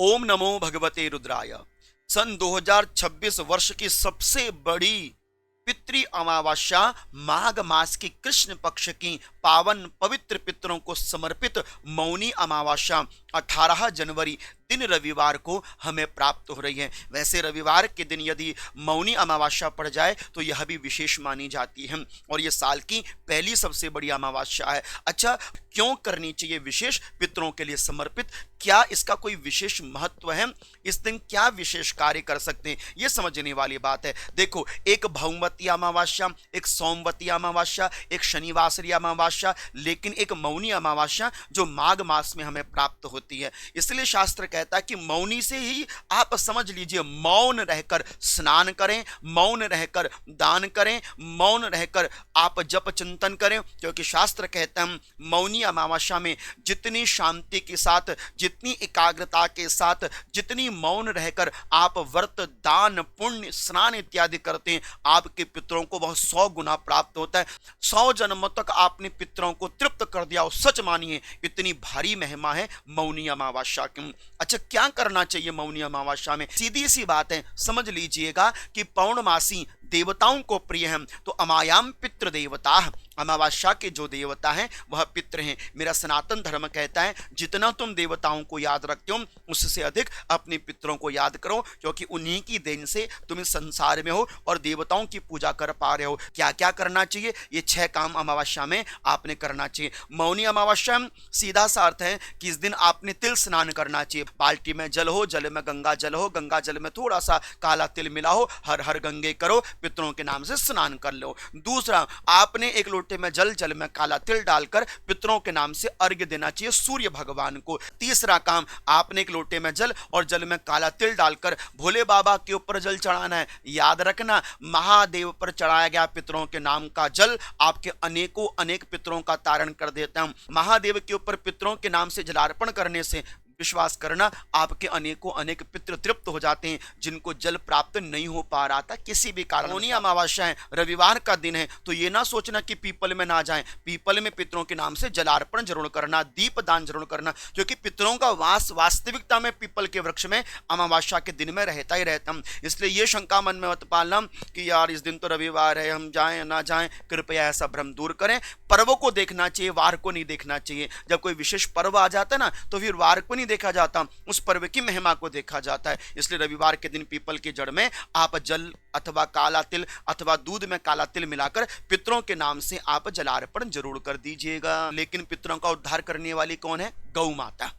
ओम नमो भगवते रुद्राय। सन 2026 वर्ष की सबसे बड़ी पितृ अमावस्या माघ मास की कृष्ण पक्ष की पावन पवित्र पितरों को समर्पित मौनी अमावस्या 18 जनवरी दिन रविवार को हमें प्राप्त हो रही है। वैसे रविवार के दिन यदि मौनी अमावस्या पड़ जाए तो यह भी विशेष मानी जाती है और यह साल की पहली सबसे बड़ी अमावस्या है। अच्छा, क्यों करनी चाहिए विशेष पितरों के लिए समर्पित? क्या इसका कोई विशेष महत्व है? इस दिन क्या विशेष कार्य कर सकते हैं, यह समझने वाली बात है। देखो, एक भौमवती अमावस्या, एक सोमवती अमावस्या, एक शनिवासरी अमावस्या, लेकिन एक मौनी अमावस्या जो माघ मास में हमें प्राप्त होती है। इसलिए शास्त्र कहता है कि मौनी से ही आप समझ लीजिए, मौन रहकर स्नान करें, मौन रहकर दान करें, मौन रहकर आप जप चिंतन करें, क्योंकि शास्त्र कहता है मौनी अमावस्या में जितनी शांति के साथ, जितनी एकाग्रता के साथ, जितनी मौन रहकर आप व्रत दान पुण्य स्नान इत्यादि करते हैं, आपके पितरों को वह 100 गुना प्राप्त होता है। 100 जन्मों तक आपने पितरों को तृप्त कर दिया, और सच मानिए इतनी भारी महिमा है मौनी अमावस्या की। अच्छा, क्या करना चाहिए मौनी अमावस्या में? सीधी सी बात है, समझ लीजिएगा कि पौर्णमासी देवताओं को प्रिय है, तो अमायाम पितृ देवता, अमावस्या के जो देवता हैं वह पितृ हैं। मेरा सनातन धर्म कहता है जितना तुम देवताओं को याद रखते हो उससे अधिक अपने पितरों को याद करो, क्योंकि उन्हीं की देन से तुम इस संसार में हो और देवताओं की पूजा कर पा रहे हो। क्या क्या करना चाहिए? ये 6 काम अमावस्या में आपने करना चाहिए। मौनी अमावस्या सीधा सा अर्थ है कि इस दिन आपने तिल स्नान करना चाहिए। बाल्टी में जल हो, जल में गंगा जल हो, गंगा जल में थोड़ा सा काला तिल मिला हो, हर हर गंगे करो, पितरों के नाम से स्नान कर लो। दूसरा, आपने एक लोटे में जल में काला तिल डालकर पितरों के नाम से अर्घ्य देना चाहिए सूर्य भगवान को। तीसरा काम, आपने एक लोटे में जल और जल में काला तिल डालकर भोले बाबा के ऊपर जल चढ़ाना है। याद रखना, महादेव पर चढ़ाया गया पितरों के नाम का जल आपके अनेकों अनेक पितरों का तारण कर देता है। महादेव के ऊपर पितरों के नाम से जलार्पण करने से विश्वास करना, आपके अनेकों अनेक पितृ तृप्त हो जाते हैं, जिनको जल प्राप्त नहीं हो पा रहा था किसी भी कारण। मौनी अमावस्या है, रविवार का दिन है, तो ये ना सोचना कि पीपल में ना जाएं। पीपल में पितरों के नाम से जलार्पण जरूर करना, दीप दान जरूर करना, क्योंकि पितरों का वास वास्तविकता में पीपल के वृक्ष में अमावस्या के दिन में रहता ही रहता। इसलिए ये शंका मन में मत पालना कि यार इस दिन तो रविवार है, हम जाएं ना जाएं। कृपया ऐसा भ्रम दूर करें। पर्वों को देखना चाहिए, वार को नहीं देखना चाहिए। जब कोई विशेष पर्व आ जाता है ना, तो फिर वार को नहीं देखा जाता, उस पर्व की महिमा को देखा जाता है। इसलिए रविवार के दिन पीपल की जड़ में आप जल अथवा काला तिल अथवा दूध में काला तिल मिलाकर पितरों के नाम से आप जलार्पण जरूर कर दीजिएगा। लेकिन पितरों का उद्धार करने वाली कौन है? गौ माता।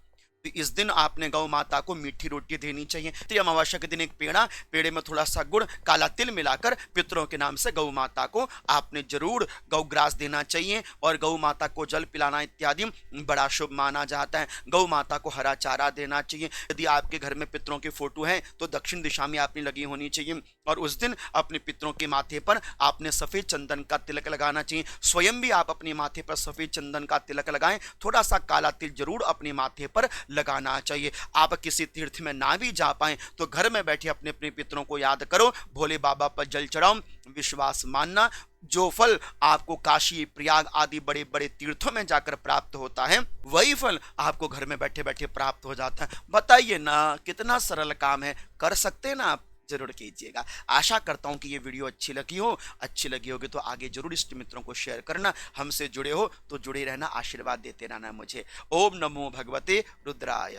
तो इस दिन आपने गौ माता को मीठी रोटी देनी चाहिए। तो अमावस्या के दिन एक पेड़ा, पेड़े में थोड़ा सा गुड़ काला तिल मिलाकर पितरों के नाम से गौ माता को आपने जरूर गौग्रास देना चाहिए, और गौ माता को जल पिलाना इत्यादि बड़ा शुभ माना जाता है। गौ माता को हरा चारा देना चाहिए। यदि आपके घर में पितरों की फोटो है तो दक्षिण दिशा में आपने लगी होनी चाहिए, और उस दिन अपने पितरों के माथे पर आपने सफेद चंदन का तिलक लगाना चाहिए। स्वयं भी आप अपने माथे पर सफेद चंदन का तिलक लगाएं, थोड़ा सा काला तिल जरूर अपने माथे पर लगाना चाहिए। आप किसी तीर्थ में ना भी जा पाए तो घर में बैठे अपने अपने पितरों को याद करो, भोले बाबा पर जल चढ़ाओ। विश्वास मानना, जो फल आपको काशी प्रयाग आदि बड़े बड़े तीर्थों में जाकर प्राप्त होता है, वही फल आपको घर में बैठे बैठे प्राप्त हो जाता है। बताइए ना, कितना सरल काम है। कर सकते हैं ना आप? जरूर कीजिएगा। आशा करता हूं कि ये वीडियो अच्छी लगी हो। अच्छी लगी होगी तो आगे जरूर इष्ट मित्रों को शेयर करना। हमसे जुड़े हो तो जुड़े रहना, आशीर्वाद देते रहना मुझे। ओम नमो भगवते रुद्राय।